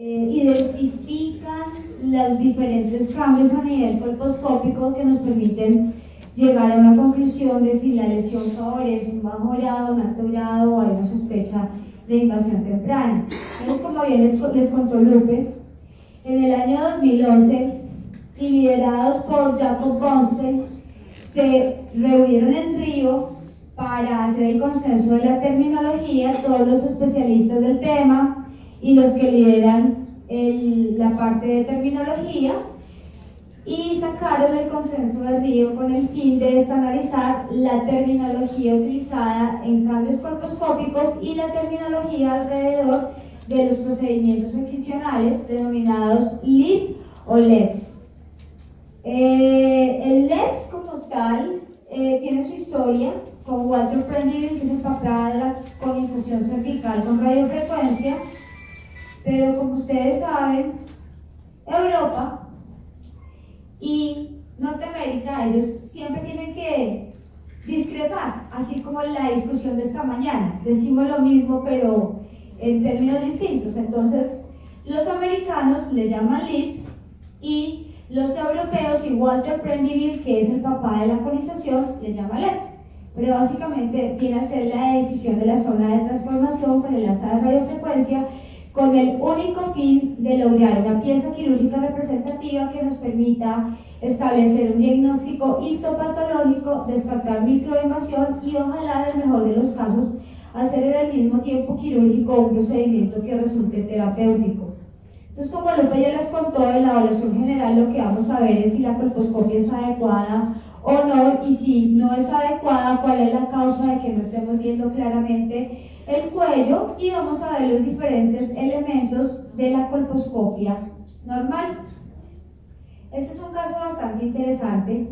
identifican los diferentes cambios a nivel colposcópico que nos permiten llegar a una conclusión de si la lesión favorece un bajo grado, un alto grado o hay una sospecha de invasión temprana. Entonces, como bien les contó Lupe, en el año 2011, y liderados por Jacob Bronstein, se reunieron en Río para hacer el consenso de la terminología, todos los especialistas del tema y los que lideran la parte de terminología, y sacaron el consenso de Río con el fin de estandarizar la terminología utilizada en cambios colposcópicos y la terminología alrededor de los procedimientos excisionales denominados LIP o LEDS. El LEDS como tal tiene su historia con Walter Prendiville, que es el papá de la conización cervical con radiofrecuencia, pero como ustedes saben, Europa y Norteamérica, ellos siempre tienen que discrepar, así como en la discusión de esta mañana. Decimos lo mismo, pero en términos distintos. Entonces, los americanos le llaman LIP y los europeos y Walter Prendiville, que es el papá de la conización, le llama LEDS. Pero básicamente viene a ser la decisión de la zona de transformación con el asa de radiofrecuencia, con el único fin de lograr una pieza quirúrgica representativa que nos permita establecer un diagnóstico histopatológico, descartar microinvasión y ojalá, en el mejor de los casos, hacer en el mismo tiempo quirúrgico un procedimiento que resulte terapéutico. Entonces, como Lupe ya les contó, en la evaluación general lo que vamos a ver es si la colposcopia es adecuada o no, y si no es adecuada, cuál es la causa de que no estemos viendo claramente el cuello, y vamos a ver los diferentes elementos de la colposcopia normal. Este es un caso bastante interesante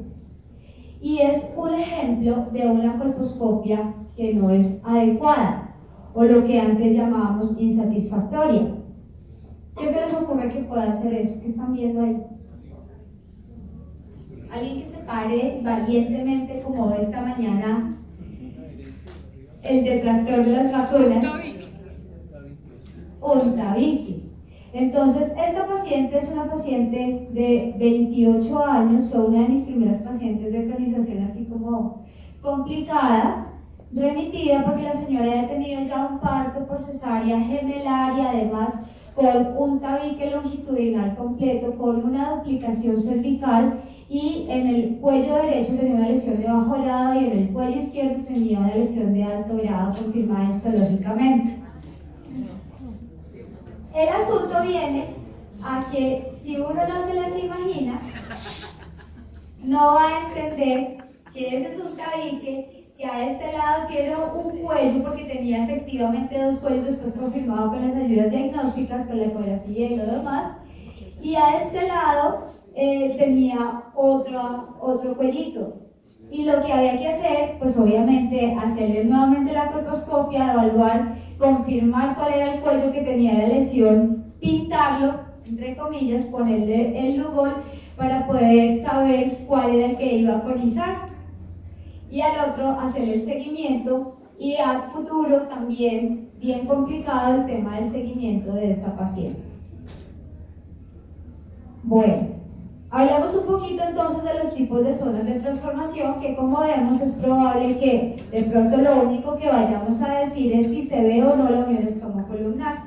y es un ejemplo de una colposcopia que no es adecuada, o lo que antes llamábamos insatisfactoria. ¿Qué se les ocurre que pueda hacer eso? ¿Qué están viendo ahí? Alguien que se pare valientemente, como esta mañana el detractor de las vacunas, un tabique. Entonces, esta paciente es una paciente de 28 años, fue una de mis primeras pacientes de cronización así como complicada, remitida porque la señora había tenido ya un parto por cesárea gemelar y además con un tabique longitudinal completo, con una duplicación cervical, y en el cuello derecho tenía una lesión de bajo grado y en el cuello izquierdo tenía una lesión de alto grado confirmada histológicamente. El asunto viene a que si uno no se las imagina, no va a entender que ese es un tabique, que a este lado tiene un cuello, porque tenía efectivamente dos cuellos después confirmado con las ayudas diagnósticas, con la ecografía y lo demás, y a este lado tenía otro cuellito. Y lo que había que hacer, pues obviamente hacerle nuevamente la colposcopia, evaluar, confirmar cuál era el cuello que tenía la lesión, pintarlo, entre comillas, ponerle el lugol para poder saber cuál era el que iba a conizar, y al otro hacerle el seguimiento, y a futuro también bien complicado el tema del seguimiento de esta paciente. Bueno, hablamos un poquito entonces de los tipos de zonas de transformación, que como vemos es probable que de pronto lo único que vayamos a decir es si se ve o no la unión estomacolumnar.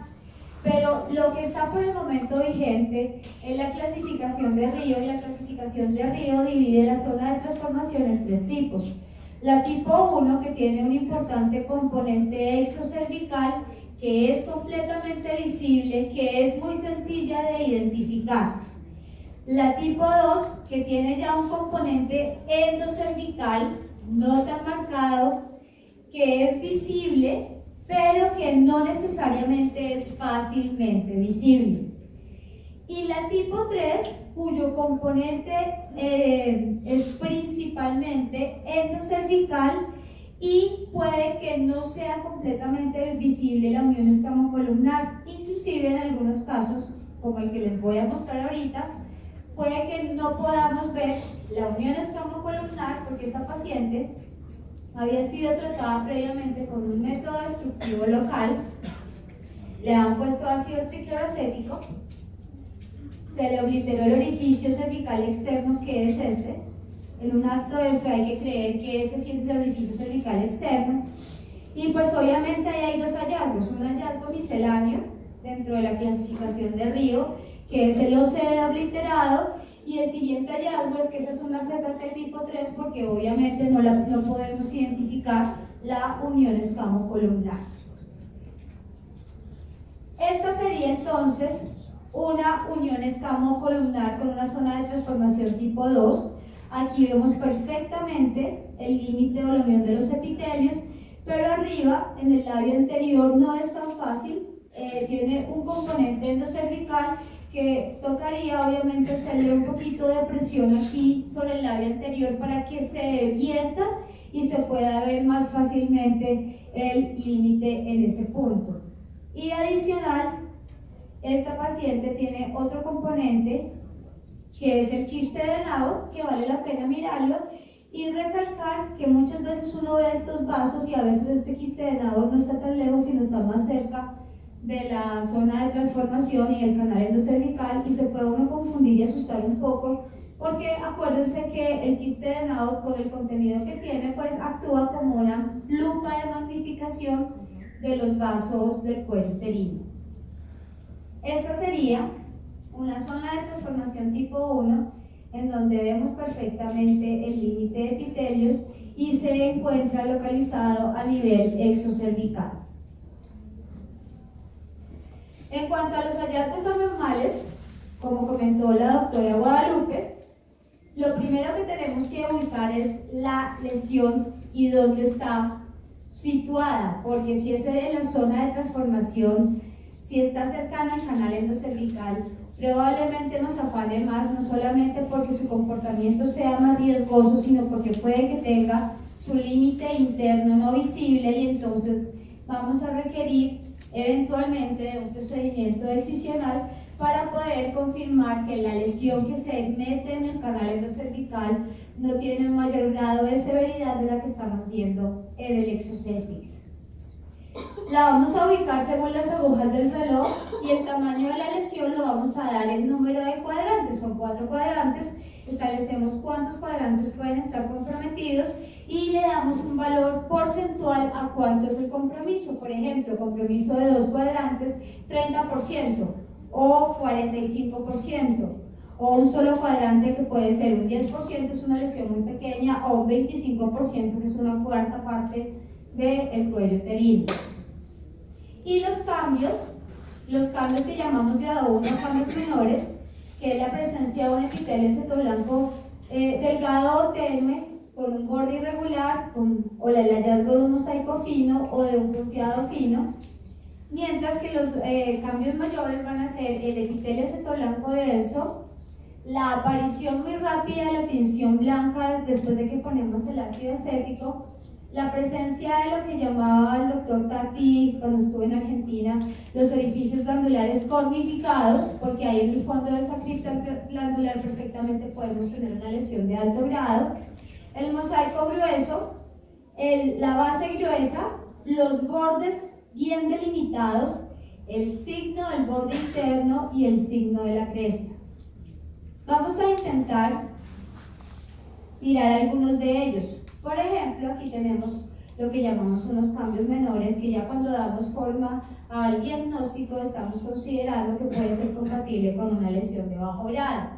Pero lo que está por el momento vigente es la clasificación de Río, y la clasificación de Río divide la zona de transformación en tres tipos. La tipo 1, que tiene un importante componente exocervical, que es completamente visible, que es muy sencilla de identificar. La tipo 2, que tiene ya un componente endocervical, no tan marcado, que es visible, pero que no necesariamente es fácilmente visible. Y la tipo 3, cuyo componente es principalmente endocervical y puede que no sea completamente visible la unión escamocolumnar, inclusive en algunos casos, como el que les voy a mostrar ahorita, puede que no podamos ver la unión escamocolumnar porque esta paciente había sido tratada previamente con un método destructivo local Le han puesto ácido tricloracético, se le obliteró el orificio cervical externo, que es este. En un acto de fe hay que creer que ese sí es el orificio cervical externo. Y pues obviamente ahí hay dos hallazgos, un hallazgo misceláneo dentro de la clasificación de Río, que es el OCD obliterado, y el siguiente hallazgo es que esa es una ZT tipo 3 porque obviamente no podemos identificar la unión escamocolumnar. Esta sería entonces una unión escamocolumnar con una zona de transformación tipo 2. Aquí vemos perfectamente el límite o la unión de los epitelios, pero arriba, en el labio anterior, no es tan fácil. Tiene un componente endocervical que tocaría obviamente hacerle un poquito de presión aquí sobre el labio anterior para que se vierta y se pueda ver más fácilmente el límite en ese punto. Y adicional, esta paciente tiene otro componente que es el quiste de nabo, que vale la pena mirarlo y recalcar que muchas veces uno ve estos vasos y a veces este quiste de nabo no está tan lejos sino está más cerca de la zona de transformación y el canal endocervical, y se puede uno confundir y asustar un poco porque acuérdense que el quiste de nabo, con el contenido que tiene, pues actúa como una lupa de magnificación de los vasos del cuello uterino. Esta sería una zona de transformación tipo 1 en donde vemos perfectamente el límite de epitelios y se encuentra localizado a nivel exocervical. En cuanto a los hallazgos anormales, como comentó la doctora Guadalupe, lo primero que tenemos que ubicar es la lesión y dónde está situada, porque si eso es en la zona de transformación, si está cercana al canal endocervical, probablemente nos afane más, no solamente porque su comportamiento sea más riesgoso, sino porque puede que tenga su límite interno no visible y entonces vamos a requerir eventualmente de un procedimiento excisional para poder confirmar que la lesión que se mete en el canal endocervical no tiene un mayor grado de severidad de la que estamos viendo en el exocervix. La vamos a ubicar según las agujas del reloj y el tamaño de la lesión lo vamos a dar en número de cuadrantes, son 4 cuadrantes, establecemos cuántos cuadrantes pueden estar comprometidos y le damos un valor porcentual a cuánto es el compromiso. Por ejemplo, compromiso de 2 cuadrantes, 30% o 45%, o un solo cuadrante que puede ser un 10%, es una lesión muy pequeña, o un 25%, que es una cuarta parte del cuello uterino. Y los cambios que llamamos grado 1, cambios menores, que es la presencia de un epitelio cetoblanco delgado o tenue, con un borde irregular, o el hallazgo de un mosaico fino o de un punteado fino, mientras que los cambios mayores van a ser el epitelio cetoblanco denso, la aparición muy rápida de la tinción blanca después de que ponemos el ácido acético, la presencia de lo que llamaba el doctor Tati cuando estuve en Argentina, los orificios glandulares cornificados, porque ahí en el fondo de esa cripta glandular perfectamente podemos tener una lesión de alto grado, el mosaico grueso, la base gruesa, los bordes bien delimitados, el signo del borde interno y el signo de la cresta. Vamos a intentar mirar algunos de ellos. Por ejemplo, aquí tenemos lo que llamamos unos cambios menores, que ya cuando damos forma al diagnóstico estamos considerando que puede ser compatible con una lesión de bajo grado.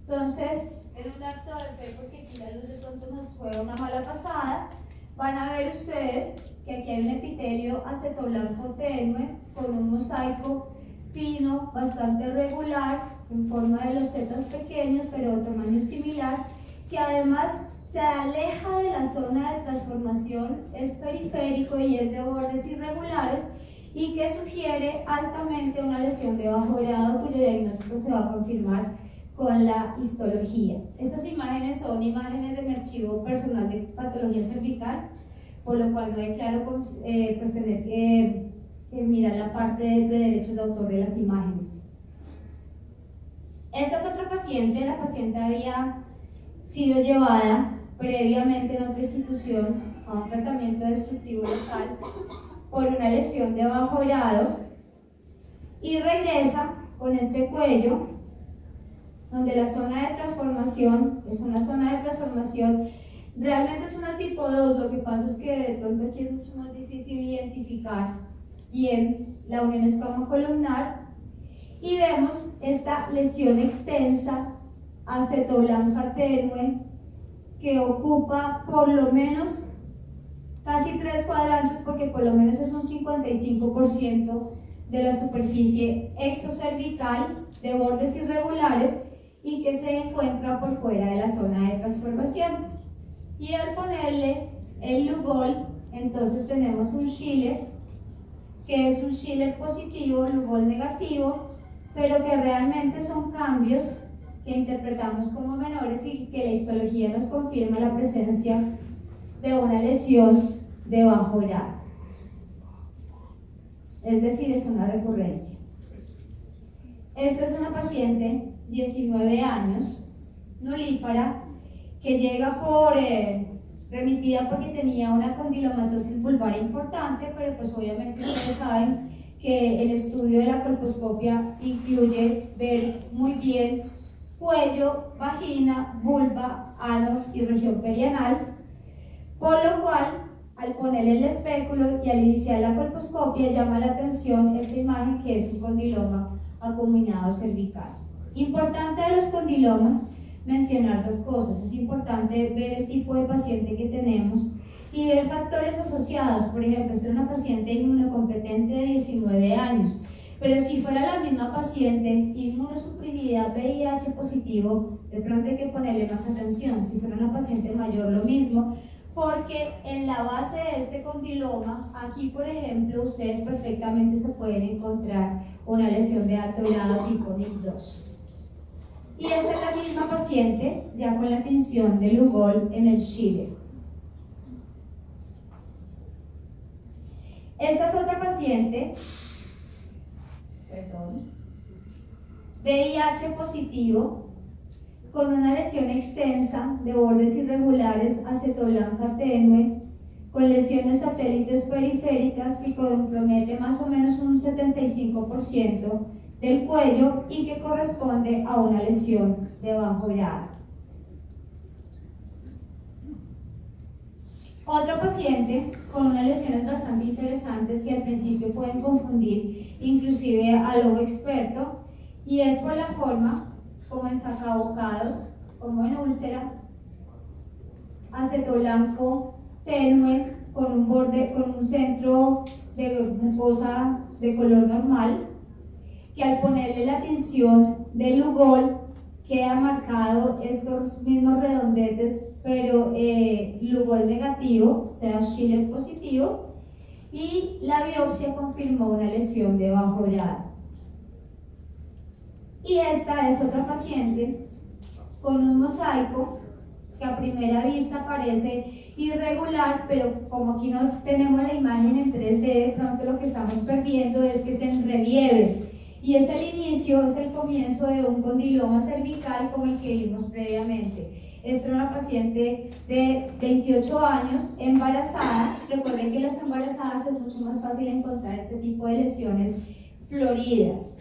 Entonces, en un acto de fe, porque aquí la luz de pronto nos juega una mala pasada, van a ver ustedes que aquí hay un epitelio acetoblanco tenue con un mosaico fino, bastante regular, en forma de losetas pequeñas, pero de tamaño similar, que además se aleja de la zona de transformación, es periférico y es de bordes irregulares, y que sugiere altamente una lesión de bajo grado cuyo diagnóstico se va a confirmar con la histología. Estas imágenes son imágenes de mi archivo personal de patología cervical, por lo cual no hay claro pues tener que mirar la parte de derechos de autor de las imágenes. Esta es otra paciente, la paciente había sido llevada previamente en otra institución a un tratamiento destructivo local por una lesión de bajo grado. y regresa con este cuello, donde la zona de transformación es una zona de transformación, realmente es una tipo 2, lo que pasa es que de pronto aquí es mucho más difícil identificar bien la unión escamocolumnar, y vemos esta lesión extensa acetoblanca tenue que ocupa por lo menos casi 3 cuadrantes, porque por lo menos es un 55% de la superficie exocervical de bordes irregulares y que se encuentra por fuera de la zona de transformación. Y al ponerle el Lugol, entonces tenemos un Schiller, que es un Schiller positivo, Lugol negativo, pero que realmente son cambios que interpretamos como menores y que la histología nos confirma la presencia de una lesión de bajo grado. Es decir, es una recurrencia. Esta es una paciente, 19 años, nulípara, que llega remitida porque tenía una condilomatosis vulvar importante, pero pues obviamente ustedes saben que el estudio de la colposcopia incluye ver muy bien cuello, vagina, vulva, ano y región perianal, por lo cual al ponerle el espéculo y al iniciar la colposcopia llama la atención esta imagen que es un condiloma acuminado cervical. Importante de los condilomas mencionar dos cosas. Es importante ver el tipo de paciente que tenemos y ver factores asociados. Por ejemplo, esta es una paciente inmunocompetente de 19 años, pero si fuera la misma paciente inmunosuprimida, VIH positivo, de pronto hay que ponerle más atención. Si fuera una paciente mayor, lo mismo, porque en la base de este condiloma, aquí por ejemplo, ustedes perfectamente se pueden encontrar una lesión de alto grado tipo NIC2. Y esta es la misma paciente, ya con la tinción de Lugol en el Schiller. Esta es otra paciente, VIH positivo, con una lesión extensa de bordes irregulares acetoblanca tenue, con lesiones satélites periféricas que compromete más o menos un 75% del cuello y que corresponde a una lesión de bajo grado. Otro paciente con unas lesiones bastante interesantes que al principio pueden confundir inclusive al ojo experto, y es por la forma como en sacabocados, como en úlcera, acetoblanco tenue con un borde, con un centro de mucosa de color normal, que al ponerle la tinción de Lugol queda marcado estos mismos redondetes, pero Lugol negativo, o sea Schiller positivo, y la biopsia confirmó una lesión de bajo grado. Y esta es otra paciente con un mosaico que a primera vista parece irregular, pero como aquí no tenemos la imagen en 3D, de pronto lo que estamos perdiendo es que es en relieve. Y es el inicio, es el comienzo de un condiloma cervical como el que vimos previamente. Esta era una paciente de 28 años, embarazada. Recuerden que las embarazadas es mucho más fácil encontrar este tipo de lesiones floridas.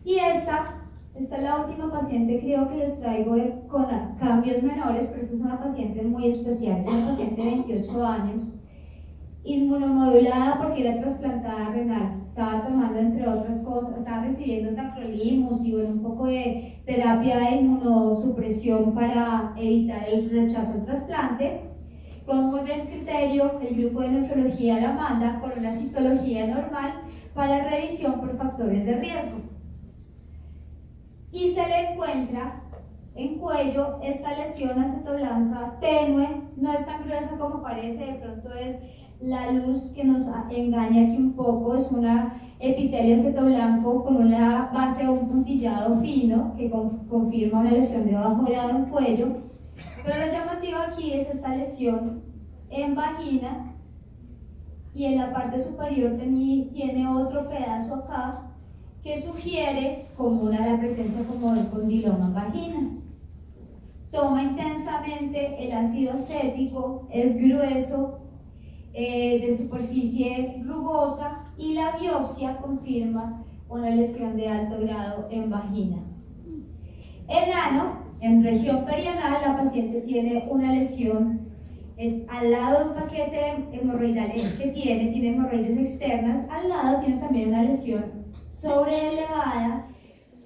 Y esta es la última paciente, creo que les traigo con cambios menores, pero esta es una paciente muy especial. Es una paciente de 28 años, inmunomodulada porque era trasplantada renal. Estaba tomando, entre otras cosas, estaba recibiendo tacrolimus y un poco de terapia de inmunosupresión para evitar el rechazo al trasplante. Con muy buen criterio, el grupo de nefrología la manda con una citología normal para revisión por factores de riesgo. Y se le encuentra en cuello esta lesión acetoblanca tenue, no es tan gruesa como parece, de pronto es la luz que nos engaña aquí un poco, es una epitelio acetoblanco con una base o un puntillado fino que confirma una lesión de bajo grado en cuello, pero lo llamativo aquí es esta lesión en vagina y en la parte superior tiene otro pedazo acá que sugiere como la presencia como de condiloma en vagina. Toma intensamente el ácido acético, es grueso, de superficie rugosa y la biopsia confirma una lesión de alto grado en vagina. En ano, en región perianal, la paciente tiene una lesión al lado de un paquete hemorroidal que tiene hemorroides externas, al lado tiene también una lesión sobreelevada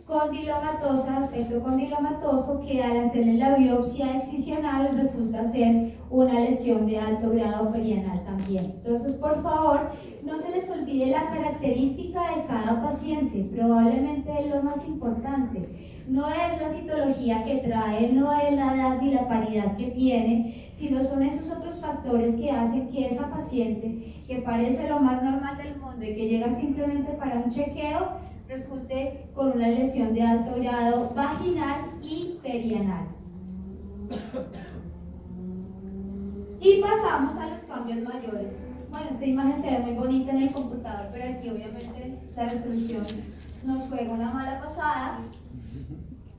condilomatosa, aspecto condilomatoso, que al hacerle la biopsia excisional resulta ser una lesión de alto grado perianal también. Entonces, por favor, no se les olvide la característica de cada paciente, probablemente es lo más importante. No es la citología que trae, no es la edad ni la paridad que tiene, sino son esos otros factores que hacen que esa paciente, que parece lo más normal del mundo y que llega simplemente para un chequeo, resulte con una lesión de alto grado vaginal y perianal. Y pasamos a los cambios mayores. Bueno, esta imagen se ve muy bonita en el computador, pero aquí obviamente la resolución nos juega una mala pasada.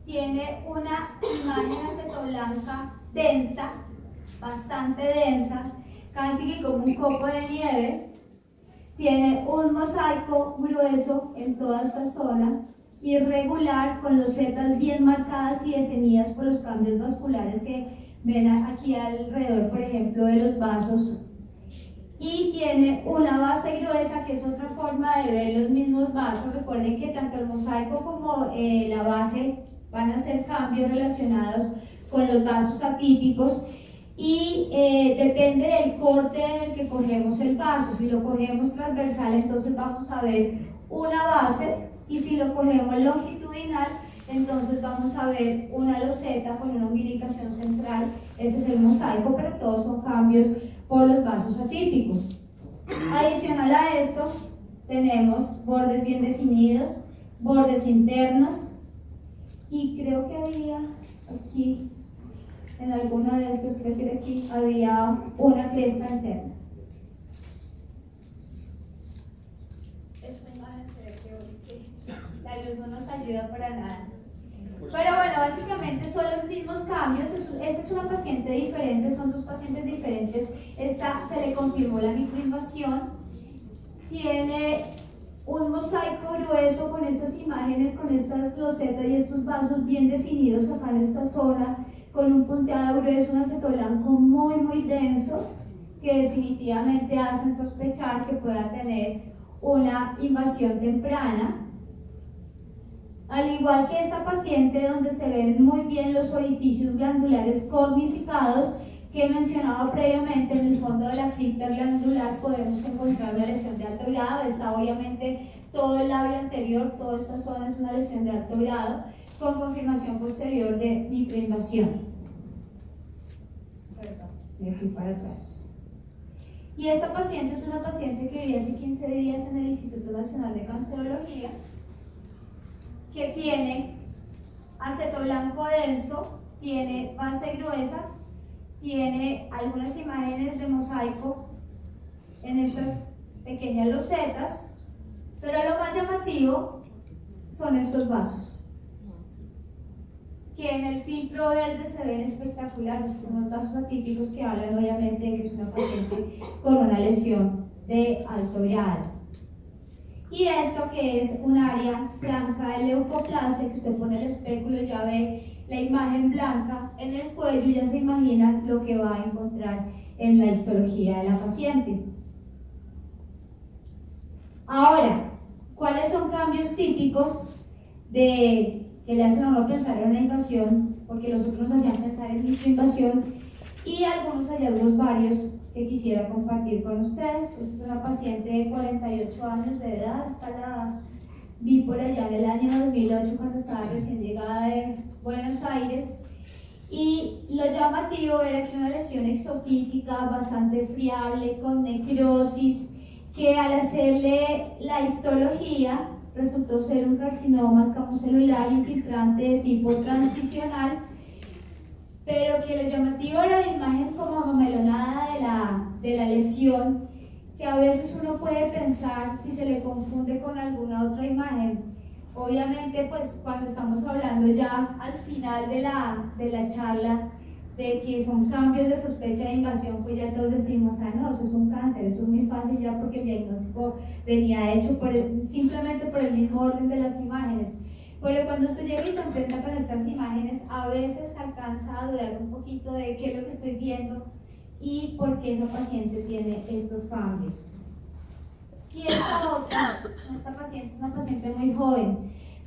Tiene una imagen acetoblanca densa, bastante densa, casi que como un copo de nieve. Tiene un mosaico grueso en toda esta zona, irregular, con losetas bien marcadas y definidas por los cambios vasculares que ven aquí alrededor, por ejemplo, de los vasos. Y tiene una base gruesa, que es otra forma de ver los mismos vasos. Recuerden que tanto el mosaico como la base van a ser cambios relacionados con los vasos atípicos. Y depende del corte en el que cogemos el vaso. Si lo cogemos transversal, entonces vamos a ver una base, y si lo cogemos longitudinal, entonces vamos a ver una loseta con una umbilicación central. Ese es el mosaico, pero todos son cambios por los vasos atípicos. Adicional a esto, tenemos bordes bien definidos, bordes internos, y creo que había aquí, en alguna de estas, creo que aquí había una cresta interna. Esta imagen se ve que hoy es que la luz no nos ayuda para nada. Pero bueno, básicamente son los mismos cambios. Esta es una paciente diferente, son dos pacientes diferentes. Esta se le confirmó la microinvasión. Tiene un mosaico grueso con estas imágenes, con estas losetas y estos vasos bien definidos acá en esta zona, con un punteado grueso, un acetoblanco muy denso, que definitivamente hacen sospechar que pueda tener una invasión temprana. Al igual que esta paciente, donde se ven muy bien los orificios glandulares cornificados que he mencionado previamente, en el fondo de la cripta glandular podemos encontrar una lesión de alto grado. Está obviamente todo el labio anterior, toda esta zona es una lesión de alto grado, con confirmación posterior de microinvasión. Perdón, me fui para atrás. Y esta paciente es una paciente que viví hace 15 días en el Instituto Nacional de Cancerología, que tiene acetoblanco denso, tiene base gruesa, tiene algunas imágenes de mosaico en estas pequeñas losetas, pero lo más llamativo son estos vasos, que en el filtro verde se ven espectaculares, unos vasos atípicos que hablan obviamente de que es una paciente con una lesión de alto grado. Y esto, que es un área blanca de leucoplasia, que usted pone el espéculo y ya ve la imagen blanca en el cuello y ya se imagina lo que va a encontrar en la histología de la paciente. Ahora, ¿cuáles son cambios típicos que le hacen a uno pensar en una invasión? Porque los otros nos hacían pensar en microinvasión, y algunos hallazgos varios que quisiera compartir con ustedes. Esta es una paciente de 48 años de edad. Esta la vi por allá en el año 2008, cuando estaba recién llegada de Buenos Aires, y lo llamativo era que una lesión exofítica bastante friable, con necrosis, que al hacerle la histología resultó ser un carcinoma escamocelular infiltrante de tipo transicional, pero que lo llamativo era la imagen como amamelonada de la lesión, que a veces uno puede pensar si se le confunde con alguna otra imagen. Obviamente, pues cuando estamos hablando ya al final de la charla, de que son cambios de sospecha de invasión, pues ya todos decimos, ah no, eso es un cáncer, eso es muy fácil ya porque el diagnóstico venía hecho simplemente por el mismo orden de las imágenes. Pero cuando usted llega y se enfrenta con estas imágenes, a veces alcanza a dudar un poquito de qué es lo que estoy viendo y por qué esa paciente tiene estos cambios. Y esta paciente es una paciente muy joven,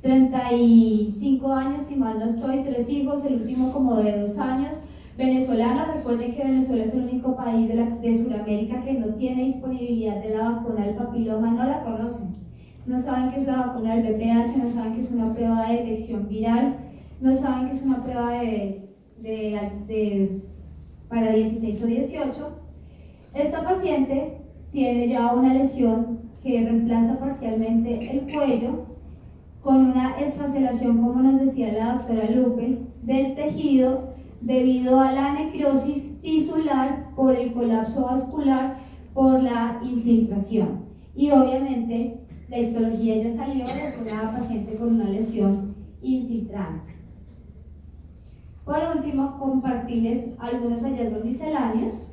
35 años, si mal no estoy, 3 hijos, el último como de 2 años, venezolana. Recuerden que Venezuela es el único país de Sudamérica que no tiene disponibilidad de la vacuna del papiloma, no la conocen. No saben qué es la vacuna del VPH, no saben qué es una prueba de detección viral, no saben qué es una prueba para 16 o 18. Esta paciente tiene ya una lesión que reemplaza parcialmente el cuello, con una esfacelación, como nos decía la doctora Lupe, del tejido debido a la necrosis tisular por el colapso vascular por la infiltración. Y obviamente la histología ya salió, es una paciente con una lesión infiltrante. Por último, compartirles algunos hallazgos misceláneos.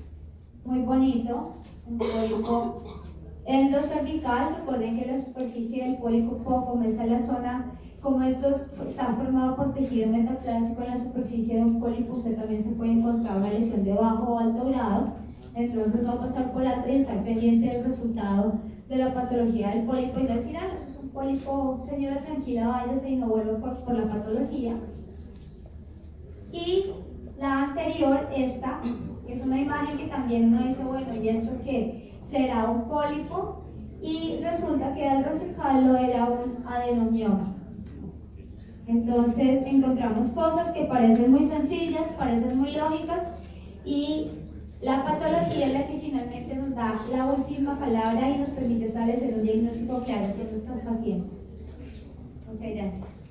Muy bonito, un pólipo endocervical. Recuerden que la superficie del pólipo, como está en la zona, como esto está formado por tejido metaplásico, en la superficie de un pólipo usted también se puede encontrar una lesión de bajo o alto grado. Entonces no pasar por alto y estar pendiente del resultado de la patología del pólipo y no decir, ah, eso es un pólipo, señora, tranquila, váyase y no vuelva por la patología. Y la anterior, esta, que es una imagen que también uno dice, bueno, ¿y esto qué? ¿Será un pólipo? Y resulta que al resecarlo era un adenomioma. Entonces encontramos cosas que parecen muy sencillas, parecen muy lógicas, y la patología es la que finalmente nos da la última palabra y nos permite establecer un diagnóstico claro con nuestros pacientes. Muchas gracias.